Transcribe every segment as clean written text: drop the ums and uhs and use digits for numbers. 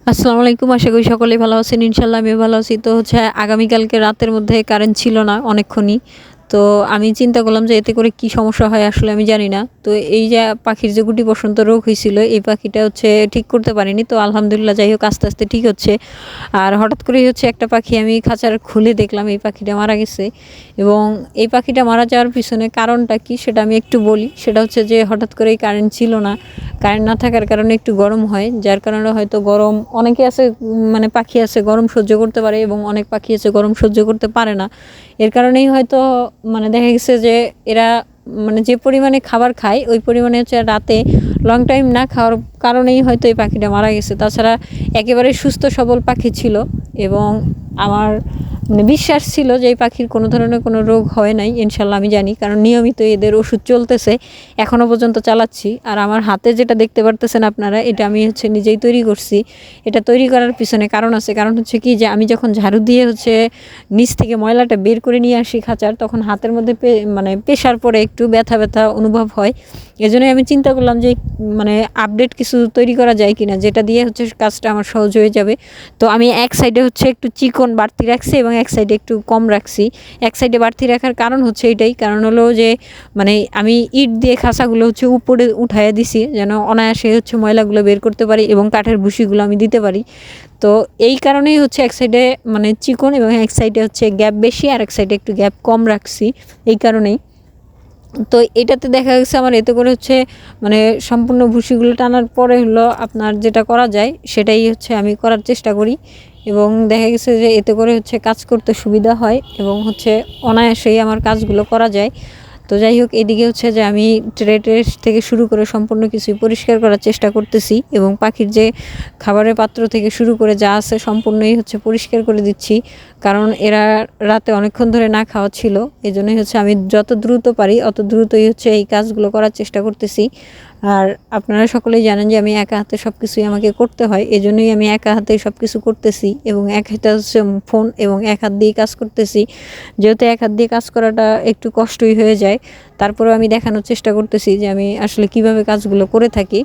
আসসালামু আলাইকুম। আশা করি সকলেই ভালো আছেন। ইনশাআল্লাহ আমিও ভালো আছি। তো হচ্ছে আগামীকালকে রাতের মধ্যে কারেন্ট ছিল না অনেকক্ষণই। তো আমি চিন্তা করলাম যে এতে করে কি সমস্যা হয় আসলে আমি জানি না। তো এই যে পাখির যে গুটি বসন্ত রোগ হইছিল এই পাখিটা হচ্ছে ঠিক করতে পারিনি। তো আলহামদুলিল্লাহ যাই হোক আস্তে, আস্তে ঠিক হচ্ছে। আর হঠাৎ করেই হচ্ছে একটা পাখি আমি খাঁচার খুলে দেখলাম এই পাখিটা মারা গেছে। এবং এই পাখিটা মারা যাওয়ার পিছনে কারণটা কি সেটা আমি একটু বলি। সেটা হচ্ছে যে হঠাৎ করেই কারেন্ট ছিল না। কারেন্ট না থাকার কারণে একটু গরম হয়। যার কারণে হয়তো গরম অনেকে আছে, মানে পাখি আছে গরম সহ্য করতে পারে এবং অনেক পাখি আছে গরম সহ্য করতে পারে না। এর কারণেই হয়তো মানে দেখা গেছে যে এরা মানে যে পরিমাণে খাবার খায় ওই পরিমাণে হচ্ছে রাতে লং টাইম না খাওয়ার কারণেই হয়তো এই পাখিটা মারা গেছে। তাছাড়া একেবারে সুস্থ সবল পাখি ছিল এবং আমার মানে বিশ্বাস ছিল যে এই পাখির কোনো ধরনের কোনো রোগ হয় নাই, ইনশাল্লাহ আমি জানি, কারণ নিয়মিত এদের ওষুধ চলতেছে, এখনও পর্যন্ত চালাচ্ছি। আর আমার হাতে যেটা দেখতে পারতেছেন আপনারা, এটা আমি হচ্ছে নিজেই তৈরি করছি। এটা তৈরি করার পিছনে কারণ আছে। কারণ হচ্ছে কি যে আমি যখন ঝাড়ু দিয়ে হচ্ছে নিচ থেকে ময়লাটা বের করে নিয়ে আসি খাঁচার, তখন হাতের মধ্যে মানে পেশার পরে একটু ব্যথা ব্যথা অনুভব হয়। এজন্যই আমি চিন্তা করলাম যে মানে আপডেট কিছু তৈরি করা যায় কিনা, যেটা দিয়ে হচ্ছে কাজটা আমার সহজ হয়ে যাবে। তো আমি এক সাইডে হচ্ছে একটু চিকন বাড়তি রাখছি এবং এক সাইডে একটু কম রাখছি। এক সাইডে বাড়তি রাখার কারণ হচ্ছে এটাই, কারণ হলো যে মানে আমি ইট দিয়ে খাঁচাগুলো হচ্ছে উপরে উঠাইয়া দিছি যেন অনায়াসে হচ্ছে ময়লাগুলো বের করতে পারি এবং কাঠের ভুসিগুলো আমি দিতে পারি। তো এই কারণেই হচ্ছে এক সাইডে মানে চিকন এবং এক সাইডে হচ্ছে গ্যাপ বেশি আর এক সাইডে একটু গ্যাপ কম রাখছি এই কারণেই। তো এটাতে দেখা গেছে আমার এতে করে হচ্ছে মানে সম্পূর্ণ ভুসিগুলো টানার পরে হলো আপনার যেটা করা যায় সেটাই হচ্ছে আমি করার চেষ্টা করি। এবং দেখা গেছে যে এতে করে হচ্ছে কাজ করতে সুবিধা হয় এবং হচ্ছে অনায়াসেই আমার কাজগুলো করা যায়। তো যাই হোক, এদিকে হচ্ছে যে আমি ট্রে থেকে শুরু করে সম্পূর্ণ কিছুই পরিষ্কার করার চেষ্টা করতেছি এবং পাখির যে খাবারের পাত্র থেকে শুরু করে যা আছে সম্পূর্ণই হচ্ছে পরিষ্কার করে দিচ্ছি। কারণ এরা রাতে অনেকক্ষণ ধরে না খাওয়া ছিল, এই জন্যই হচ্ছে আমি যত দ্রুত পারি অত দ্রুতই হচ্ছে এই কাজগুলো করার চেষ্টা করতেছি। আর আপনারা সকলেই জানেন যে আমি একা হাতে সব কিছুই আমাকে করতে হয়, এজন্যই আমি একা হাতেই সব কিছু করতেছি এবং এক হাতে হচ্ছে ফোন এবং এক হাত দিয়ে কাজ করতেছি। যেহেতু এক হাত দিয়ে কাজ করাটা একটু কষ্টই হয়ে যায়, তারপরেও আমি দেখানোর চেষ্টা করতেছি যে আমি আসলে কিভাবে কাজগুলো করে থাকি।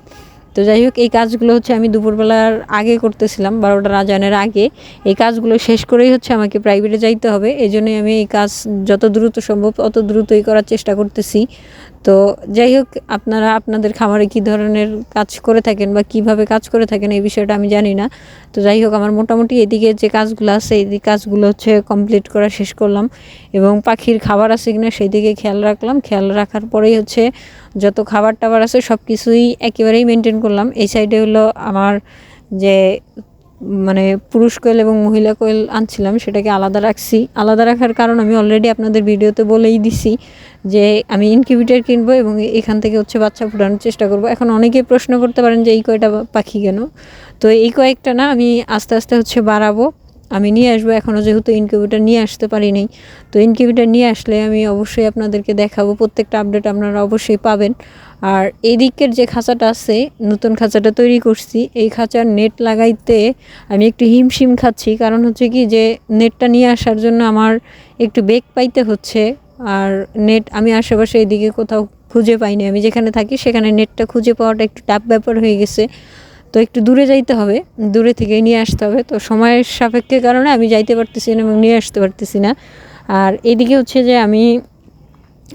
তো যাই হোক, এই কাজগুলো হচ্ছে আমি দুপুরবেলার আগে করতেছিলাম, 12টার আজানের আগে। এই কাজগুলো শেষ করেই হচ্ছে আমাকে প্রাইভেটে যাইতে হবে, এই জন্যই আমি এই কাজ যত দ্রুত সম্ভব অত দ্রুতই করার চেষ্টা করতেছি। তো যাই হোক, আপনারা আপনাদের খামারে কী ধরনের কাজ করে থাকেন বা কিভাবে কাজ করে থাকেন এই বিষয়টা আমি জানি না। তো যাই হোক, আমার মোটামুটি এদিকে যে কাজগুলো আছে এই কাজগুলো হচ্ছে কমপ্লিট করা শেষ করলাম এবং পাখির খাবার আছে কিনা সেই দিকে খেয়াল রাখলাম। খেয়াল রাখার পরেই হচ্ছে যত খাবার টাবার আছে সব কিছুই একেবারেই মেনটেন করলাম। এই সাইডে হলো আমার যে মানে পুরুষ কোয়েল এবং মহিলা কোয়েল আনছিলাম সেটাকে আলাদা রাখছি। আলাদা রাখার কারণ আমি অলরেডি আপনাদের ভিডিওতে বলেই দিছি যে আমি ইনকিউবেটর কিনবো এবং এখান থেকে হচ্ছে বাচ্চা ফোটানোর চেষ্টা করব। এখন অনেকেই প্রশ্ন করতে পারেন যে এই কয়টা পাখি কেন? তো এই কয়েকটা না, আমি আস্তে আস্তে হচ্ছে বাড়াবো, আমি নিয়ে আসবো। এখনও যেহেতু ইনকিউবেটর নিয়ে আসতে পারিনি, তো ইনকিউবেটর নিয়ে আসলে আমি অবশ্যই আপনাদেরকে দেখাবো, প্রত্যেকটা আপডেট আপনারা অবশ্যই পাবেন। আর এই দিকের যে খাঁচাটা আছে, নতুন খাঁচাটা তৈরি করছি, এই খাঁচার নেট লাগাইতে আমি একটু হিমশিম খাচ্ছি। কারণ হচ্ছে কি যে নেটটা নিয়ে আসার জন্য আমার একটু বেগ পাইতে হচ্ছে। আর নেট আমি আশেপাশে এদিকে কোথাও খুঁজে পাইনি, আমি যেখানে থাকি সেখানে নেটটা খুঁজে পাওয়াটা একটু টাফ ব্যাপার হয়ে গেছে। তো একটু দূরে যাইতে হবে, দূরে থেকে নিয়ে আসতে হবে। তো সময়ের সাপেক্ষের কারণে আমি যাইতে পারতেছি না এবং নিয়ে আসতে পারতেছি না। আর এদিকে হচ্ছে যে আমি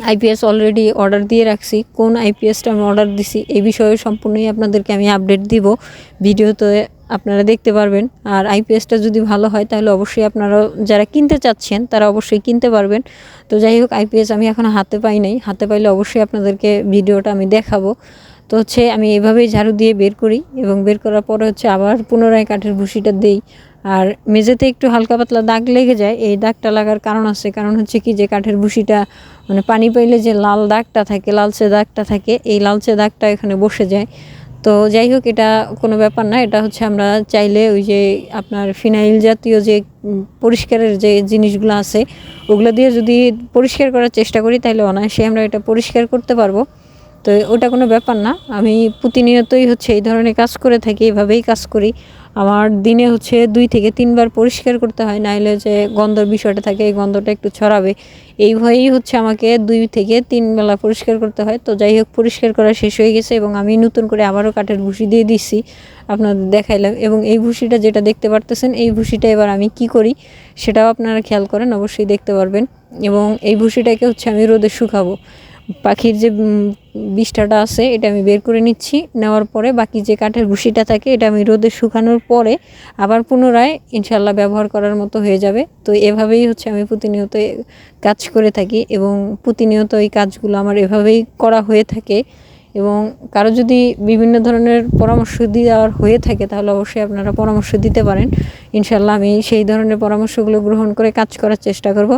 আইপিএস অলরেডি অর্ডার দিয়ে রাখছি। কোন আইপিএসটা আমি অর্ডার দিছি এই বিষয়ে সম্পূর্ণই আপনাদেরকে আমি আপডেট দিব, ভিডিওতে আপনারা দেখতে পারবেন। আর আইপিএসটা যদি ভালো হয় তাহলে অবশ্যই আপনারা যারা কিনতে চাচ্ছেন তারা অবশ্যই কিনতে পারবেন। তো যাই হোক, আইপিএস আমি এখনও হাতে পাই নাই, হাতে পাইলে অবশ্যই আপনাদেরকে ভিডিওটা আমি দেখাবো। তো হচ্ছে আমি এভাবেই ঝাড়ু দিয়ে বের করি এবং বের করার পরে হচ্ছে আবার পুনরায় কাঠের ভুসিটা দেই। আর মেঝেতে একটু হালকা পাতলা দাগ লেগে যায়, এই দাগটা লাগার কারণ আছে। কারণ হচ্ছে কি যে কাঠের ভুসিটা মানে পানি পাইলে যে লাল দাগটা থাকে, লালচে দাগটা থাকে, এই লালচে দাগটা এখানে বসে যায়। তো যাই হোক, এটা কোনো ব্যাপার না। এটা হচ্ছে আমরা চাইলে ওই যে আপনার ফিনাইল জাতীয় যে পরিষ্কারের যে জিনিসগুলো আছে ওগুলো দিয়ে যদি পরিষ্কার করার চেষ্টা করি তাহলে অনায়াসে আমরা এটা পরিষ্কার করতে পারবো। তো ওটা কোনো ব্যাপার না। আমি প্রতিনিয়তই হচ্ছে এই ধরনের কাজ করে থাকি, এভাবেই কাজ করি। আমার দিনে হচ্ছে 2 থেকে 3 বার পরিষ্কার করতে হয়, নাইলে যে গন্ধর বিষয়টা থাকে এই গন্ধটা একটু ছড়াবে, এই ভয়েই হচ্ছে আমাকে 2 থেকে 3 বেলা পরিষ্কার করতে হয়। তো যাই হোক, পরিষ্কার করা শেষ হয়ে গেছে এবং আমি নতুন করে আবারও কাঠের ভুসি দিয়ে দিচ্ছি, আপনাদের দেখাইলাম। এবং এই ভুসিটা যেটা দেখতে পারতেছেন, এই ভুসিটা এবার আমি কি করি সেটাও আপনারা খেয়াল করেন, অবশ্যই দেখতে পারবেন। এবং এই ভুসিটাকে হচ্ছে আমি রোদে শুকাবো। পাখির যে বিষ্ঠাটা আছে এটা আমি বের করে নিচ্ছি, নেওয়ার পরে বাকি যে কাঠের ভুসিটা থাকে এটা আমি রোদে শুকানোর পরে আবার পুনরায় ইনশাল্লাহ ব্যবহার করার মতো হয়ে যাবে। তো এভাবেই হচ্ছে আমি প্রতিনিয়ত কাজ করে থাকি এবং প্রতিনিয়ত এই কাজগুলো আমার এভাবেই করা হয়ে থাকে। এবং কারো যদি বিভিন্ন ধরনের পরামর্শ দেওয়ার হয়ে থাকে তাহলে অবশ্যই আপনারা পরামর্শ দিতে পারেন। ইনশাল্লাহ আমি সেই ধরনের পরামর্শগুলো গ্রহণ করে কাজ করার চেষ্টা করব।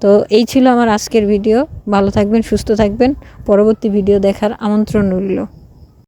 তো এই ছিল আমার আজকের ভিডিও। ভালো থাকবেন, সুস্থ থাকবেন। পরবর্তী ভিডিও দেখার আমন্ত্রণ রইল।